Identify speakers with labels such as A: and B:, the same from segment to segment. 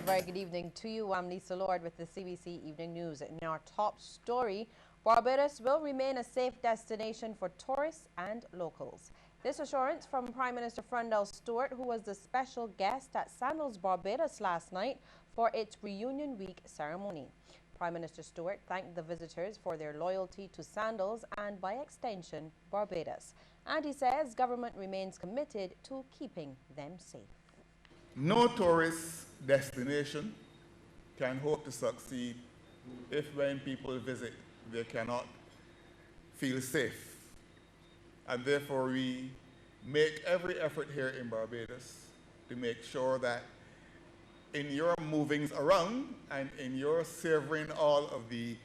A: very good evening to you. I'm Lisa Lord with the CBC Evening News. In our top story, Barbados will remain a safe destination for tourists and locals. This assurance from Prime Minister Frundell Stewart, who was the special guest at Sandals Barbados last night for its Reunion Week ceremony. Prime Minister Stewart thanked the visitors for their loyalty to Sandals and, by extension, Barbados. And he says government remains committed to keeping them safe.
B: No tourist destination can hope to succeed if when people visit they cannot feel safe. And therefore we make every effort here in Barbados to make sure that in your movings around and in your savoring all of the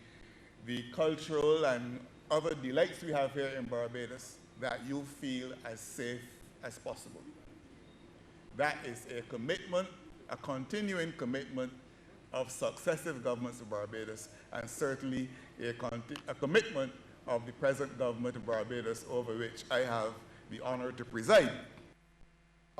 B: cultural and other delights we have here in Barbados, that you feel as safe as possible. That is a commitment, a continuing commitment of successive governments of Barbados, and certainly a commitment of the present government of Barbados, over which I have the honor to preside.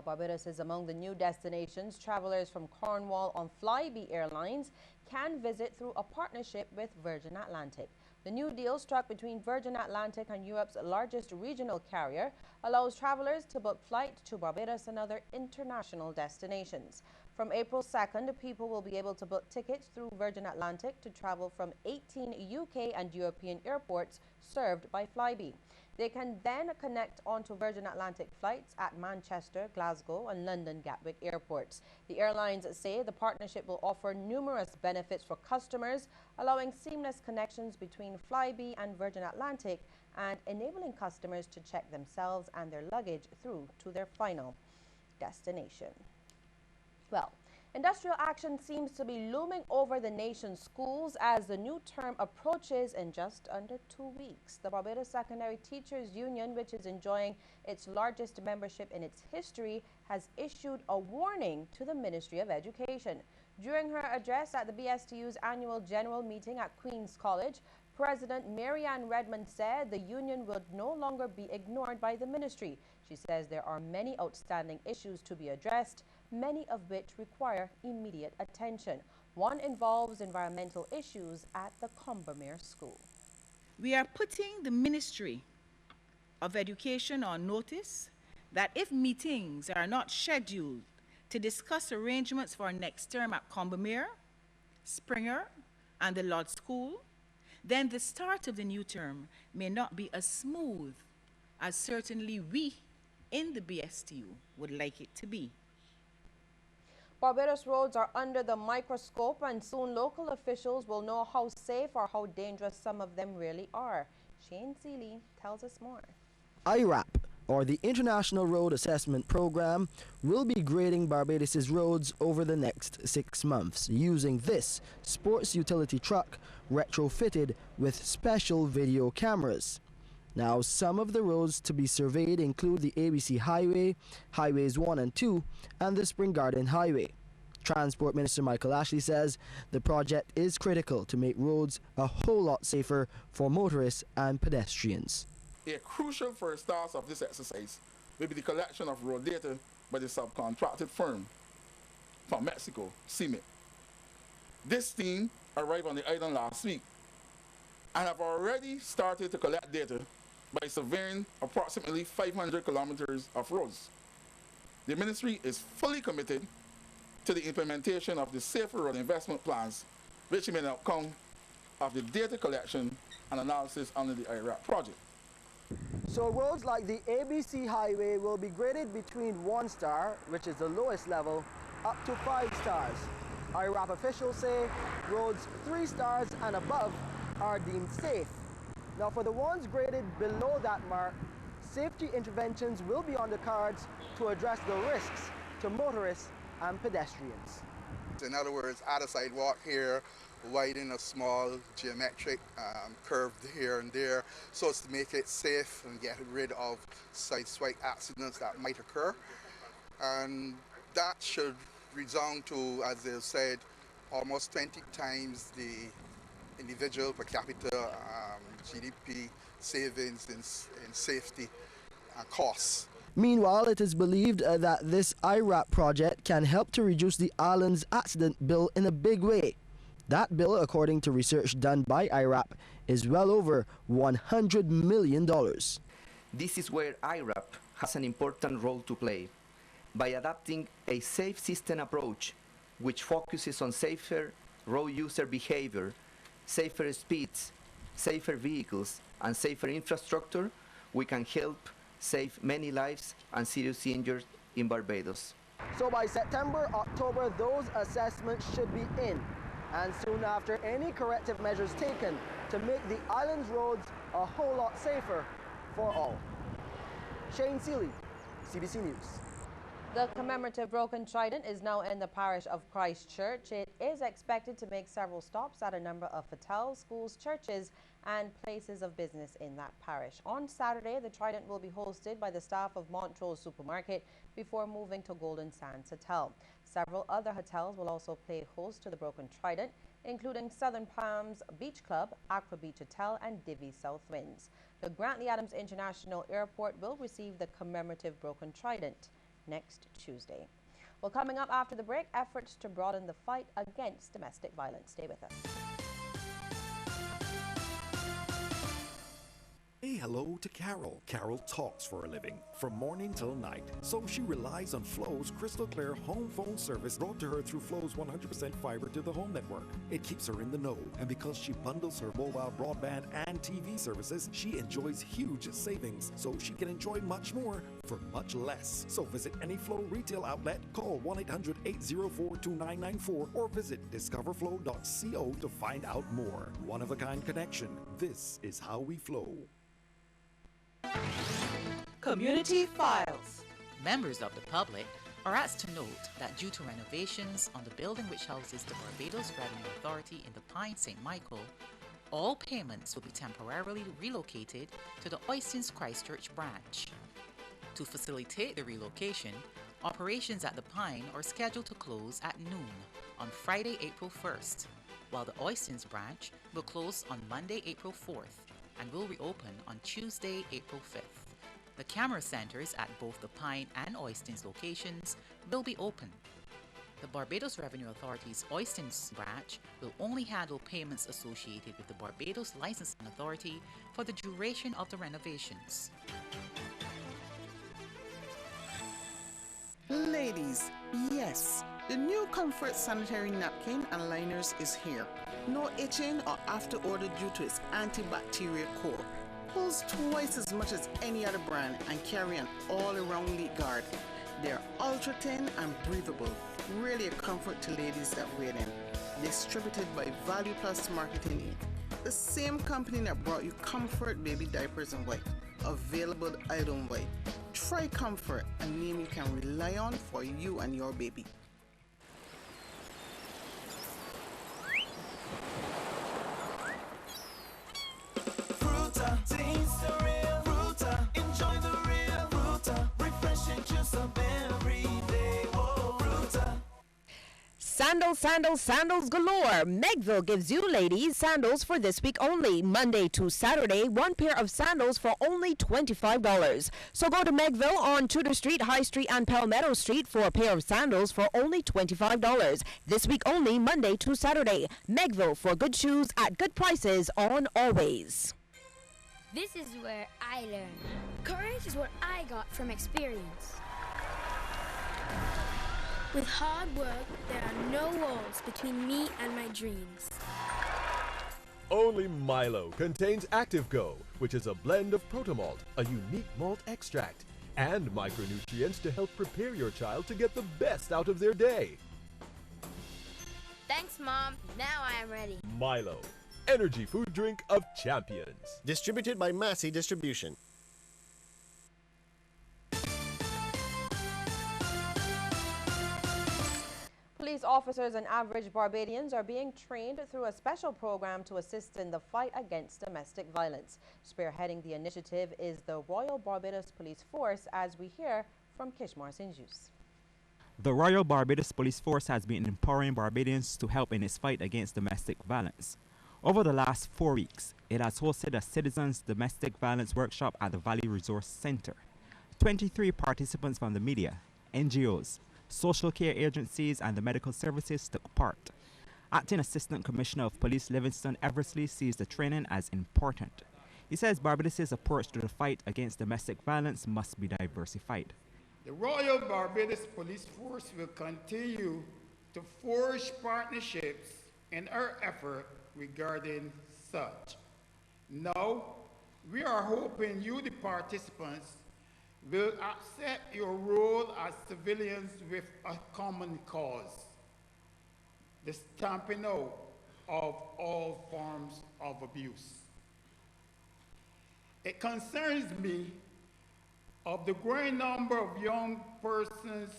A: Barbados is among the new destinations travelers from Cornwall on Flybe Airlines can visit through a partnership with Virgin Atlantic. The new deal, struck between Virgin Atlantic and Europe's largest regional carrier, allows travelers to book flights to Barbados and other international destinations. From April 2nd, people will be able to book tickets through Virgin Atlantic to travel from 18 UK and European airports served by Flybe. They can then connect onto Virgin Atlantic flights at Manchester, Glasgow and London Gatwick airports. The airlines say the partnership will offer numerous benefits for customers, allowing seamless connections between Flybe and Virgin Atlantic and enabling customers to check themselves and their luggage through to their final destination. Well, industrial action seems to be looming over the nation's schools as the new term approaches in just under 2 weeks. The Barbados Secondary Teachers Union, which is enjoying its largest membership in its history, has issued a warning to the Ministry of Education. During her address at the BSTU's annual general meeting at Queen's College, President Marianne Redmond said the union would no longer be ignored by the ministry. She says there are many outstanding issues to be addressed, many of which require immediate attention. One involves environmental issues at the Combermere School.
C: We are putting the Ministry of Education on notice that if meetings are not scheduled to discuss arrangements for next term at Combermere, Springer, and the Lodge School, then the start of the new term may not be as smooth as certainly we in the BSTU would like it to be.
A: Barbados roads are under the microscope, and soon local officials will know how safe or how dangerous some of them really are. Shane Seeley tells us more.
D: IRAP, or the International Road Assessment Program, will be grading Barbados's roads over the next 6 months using this sports utility truck retrofitted with special video cameras. Now, some of the roads to be surveyed include the ABC Highway, Highways 1 and 2, and the Spring Garden Highway. Transport Minister Michael Ashley says the project is critical to make roads a whole lot safer for motorists and pedestrians.
E: A crucial first task of this exercise will be the collection of road data by the subcontracted firm from Mexico, CIMIC. This team arrived on the island last week and have already started to collect data by surveying approximately 500 kilometers of roads. The ministry is fully committed to the implementation of the Safer Road Investment Plans, which may now come of the data collection and analysis under the IRAP project.
D: So roads like the ABC Highway will be graded between 1 star, which is the lowest level, up to 5 stars. IRAP officials say roads 3 stars and above are deemed safe. Now, for the ones graded below that mark, safety interventions will be on the cards to address the risks to motorists and pedestrians.
F: In other words, add a sidewalk here, widen a small geometric curve here and there, so as to make it safe and get rid of sideswipe accidents that might occur. And that should resound to, as they said, almost 20 times the individual per capita GDP savings in safety and costs
D: Meanwhile, it is believed that this IRAP project can help to reduce the island's accident bill in a big way. That bill, according to research done by IRAP, is well over $100 million.
G: This is where IRAP has an important role to play by adapting a safe system approach which focuses on safer road user behavior, safer speeds, safer vehicles, and safer infrastructure. We can help save many lives and seriously injured in Barbados.
D: So by September, October, those assessments should be in, and soon after, any corrective measures taken to make the island's roads a whole lot safer for all. Shane Seeley, CBC News.
A: The commemorative Broken Trident is now in the parish of Christchurch. It is expected to make several stops at a number of hotels, schools, churches, and places of business in that parish. On Saturday, the Trident will be hosted by the staff of Montrose Supermarket before moving to Golden Sands Hotel. Several other hotels will also play host to the Broken Trident, including Southern Palms Beach Club, Aqua Beach Hotel, and Divi South Winds. The Grantley Adams International Airport will receive the commemorative Broken Trident next Tuesday. Well, coming up after the break, efforts to broaden the fight against domestic violence. Stay with us.
H: Say hello to Carol. Carol talks for a living, from morning till night. So she relies on Flow's crystal clear home phone service brought to her through Flow's 100% fiber to the home network. It keeps her in the know, and because she bundles her mobile broadband and TV services, she enjoys huge savings, so she can enjoy much more for much less. So visit any Flow retail outlet, call 1-800-804-2994, or visit discoverflow.co to find out more. One-of-a-kind connection. This is how we flow.
I: Community Files. Members of the public are asked to note that due to renovations on the building which houses the Barbados Revenue Authority in the Pine St. Michael, all payments will be temporarily relocated to the Oistins Christchurch branch. To facilitate the relocation, operations at the Pine are scheduled to close at noon on Friday, April 1st, while the Oistins branch will close on Monday, April 4th, and will reopen on Tuesday, April 5th. The camera centers at both the Pine and Oistins locations will be open. The Barbados Revenue Authority's Oistins branch will only handle payments associated with the Barbados Licensing Authority for the duration of the renovations.
J: Ladies, yes, the new Comfort sanitary napkin and liners is here. No itching or after-order due to its antibacterial core. Pulls twice as much as any other brand and carry an all-around leak guard. They're ultra-thin and breathable. Really a comfort to ladies that wear them. Distributed by Value Plus Marketing Inc. The same company that brought you Comfort baby diapers and wipe. Available item wipe. Try Comfort, a name you can rely on for you and your baby.
K: Fruta, taste the real Fruta. Enjoy the real Fruta. Refreshing juice of every day. Whoa, Fruta.
A: Sandals, sandals, sandals galore. Megville gives you ladies sandals for this week only. Monday to Saturday, one pair of sandals for only $25. So go to Megville on Tudor Street, High Street, and Palmetto Street for a pair of sandals for only $25. This week only, Monday to Saturday. Megville for good shoes at good prices on always.
L: This is where I learn. Courage is what I got from experience. With hard work, there are no walls between me and my dreams.
M: Only Milo contains Active Go, which is a blend of protomalt, a unique malt extract, and micronutrients to help prepare your child to get the best out of their day.
L: Thanks, Mom. Now I am ready.
M: Milo, energy food drink of champions.
N: Distributed by Massey Distribution.
A: Police officers and average Barbadians are being trained through a special program to assist in the fight against domestic violence. Spearheading the initiative is the Royal Barbados Police Force, as we hear from Kishmar Sinjus.
O: The Royal Barbados Police Force has been empowering Barbadians to help in its fight against domestic violence. Over the last 4 weeks, it has hosted a citizens' domestic violence workshop at the Valley Resource Center. 23 participants from the media, NGOs, social care agencies, and the medical services took part. Acting Assistant Commissioner of Police Livingston Eversley sees the training as important. He says Barbados' approach to the fight against domestic violence must be diversified.
P: The Royal Barbados Police Force will continue to forge partnerships in our effort regarding such. Now, we are hoping you, the participants, will accept your role as civilians with a common cause, the stamping out of all forms of abuse. It concerns me of the growing number of young persons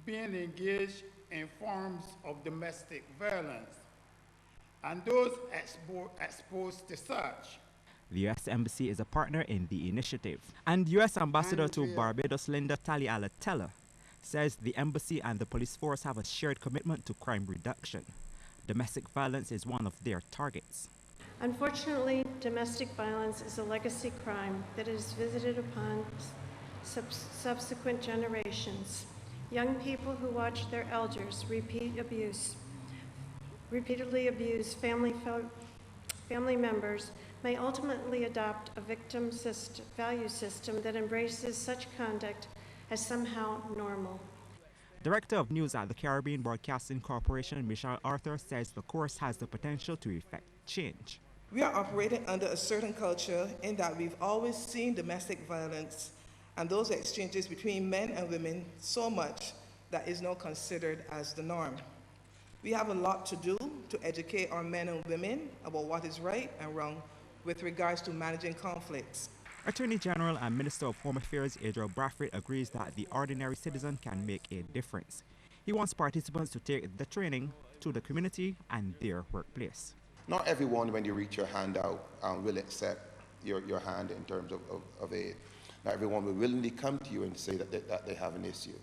P: being engaged in forms of domestic violence and those exposed to such.
O: The U.S. Embassy is a partner in the initiative, and U.S. Ambassador to Barbados Linda Taliala-Teller says the embassy and the police force have a shared commitment to crime reduction. Domestic violence is one of their targets.
Q: Unfortunately, domestic violence is a legacy crime that is visited upon subsequent generations. Young people who watch their elders repeatedly abuse family members may ultimately adopt a victim value system that embraces such conduct as somehow normal.
O: Director of News at the Caribbean Broadcasting Corporation, Michelle Arthur, says the course has the potential to effect change.
R: We are operating under a certain culture in that we've always seen domestic violence and those exchanges between men and women so much that is now considered as the norm. We have a lot to do to educate our men and women about what is right and wrong with regards to managing conflicts.
O: Attorney General and Minister of Home Affairs Adriel Bradford agrees that the ordinary citizen can make a difference. He wants participants to take the training to the community and their workplace.
S: Not everyone, when you reach your hand out, will accept your hand in terms of aid. Not everyone will willingly come to you and say that they have an issue.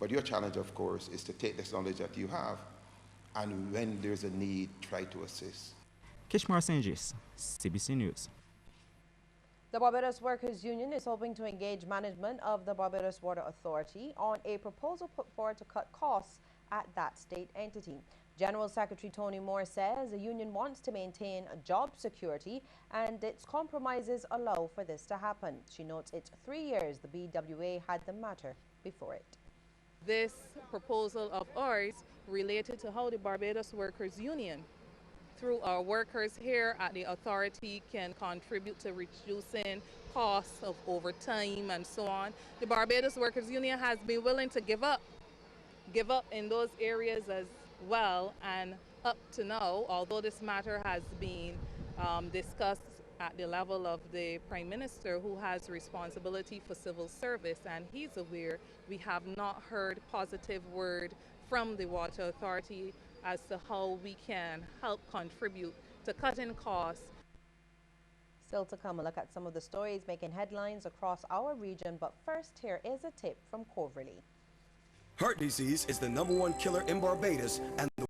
S: But your challenge, of course, is to take this knowledge that you have and when there's a need, try to assist.
O: Kishmar Senjis, CBC News.
A: The Barbados Workers Union is hoping to engage management of the Barbados Water Authority on a proposal put forward to cut costs at that state entity. General Secretary Tony Moore says the union wants to maintain job security and its compromises allow for this to happen. She notes it's 3 years the BWA had the matter before it.
T: This proposal of ours related to how the Barbados Workers Union, through our workers here at the authority, can contribute to reducing costs of overtime and so on. The Barbados Workers Union has been willing to give up in those areas as well, and up to now, although this matter has been discussed at the level of the Prime Minister, who has responsibility for civil service, and he's aware, we have not heard positive word from the Water Authority as to how we can help contribute to cutting costs.
A: Still to come, a look at some of the stories making headlines across our region, but first here is a tip from Coverley.
U: Heart disease is the #1 killer in Barbados and the